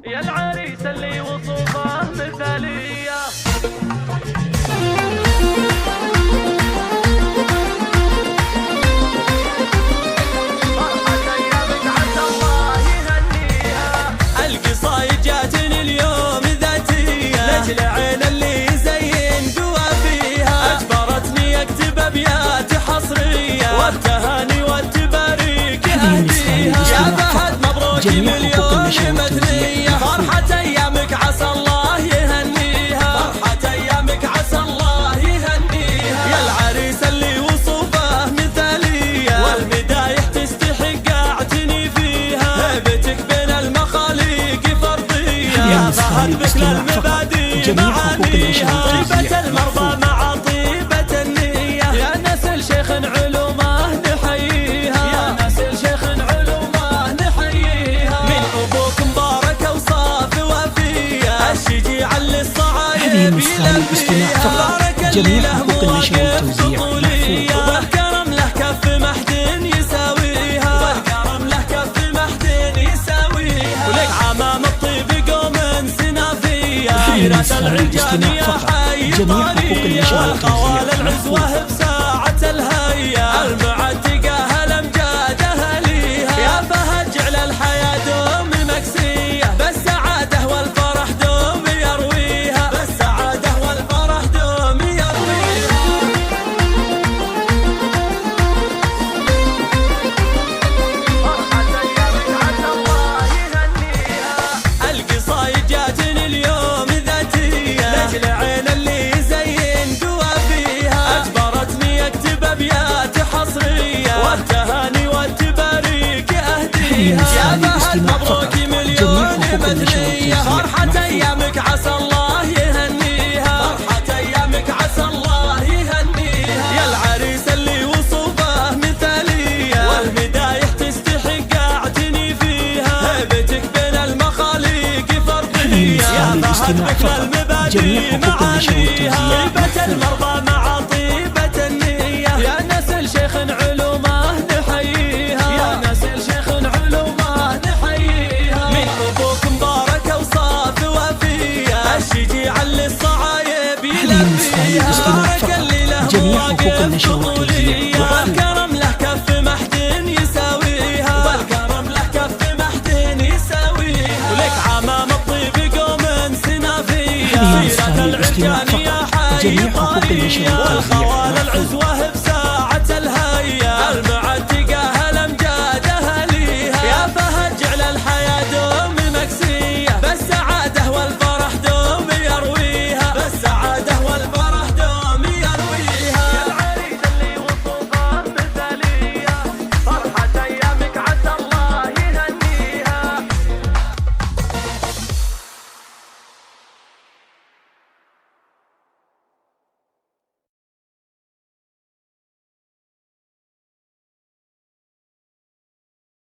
يا العريس اللي وصوفه مثالية. فرحة أيامك عسى الله يهنيها. القصايد جاتني اليوم ذاتية لأجل عين اللي يزين قوى فيها، أجبرتني أكتب أبيات حصرية والتهاني والتباريك أهديها. يا فهد مبروك مليون مثنية، فرحة أيامك عسى الله يهنيها، فرحة أيامك عسى الله يهنيها. يا العريس اللي وصوفه مثالية والمدايح تستحق أعتني فيها، هيبتك بين المخاليق فرضية، يا فهد بك للمبادئ معانيها، طيبة المرضى مع طيبة النية. يا نسل شيخ علومه نحييها، يا نسل شيخ علومه نحييها. من أبوك مبارك وصاف وفية، الشجيع اللي الصعايب يلبيها. بارك اللي له مواقف طفولية، والكرم له كف محد يساويها، والكرم له كف محد يساويها. ولك عمام الطيب قوم سنافية، حيرة العرجانية حي الطرية، والقوال العزوة بساعة الهية، المعتقة هالأمجاد أهليها. يا فهد جعل الحياة دوم مكسية، بالسعادة والفرح دوم يرويها، بالسعادة والفرح دوم يرويها. فرحة أيامك عسى الله يهنيها. القصايد جاتني اليوم ذاتية لأجل عين اللي يزين قوى فيها، أجبرتني أكتب أبيات حصرية والتهاني والتباريك أهديها. يا فهد مبروك مليون مثنية، فرحة أيامك عسى الله يهنيها، فرحة أيامك عسى الله يهنيها. يا العريس اللي وصوفه مثالية والمدايح تستحق أعتني فيها، هيبتك بين المخاليق فرضية، يا فهد بك للمبادئ معانيها، طيبة المرضى مع طيبة النية. يا نسل شيخ علومه نحييها، يا نسل شيخ علومه نحييها. من أبوك مبارك وصاف وفية، الشجيع اللي الصعايب يلبيها. بارك اللي له مواقف طفولية، والكرم له كف محد يساويها، والكرم له كف محد يساويها. ولك عمام الطيب قوم سنافية، حيرة العرجانية حي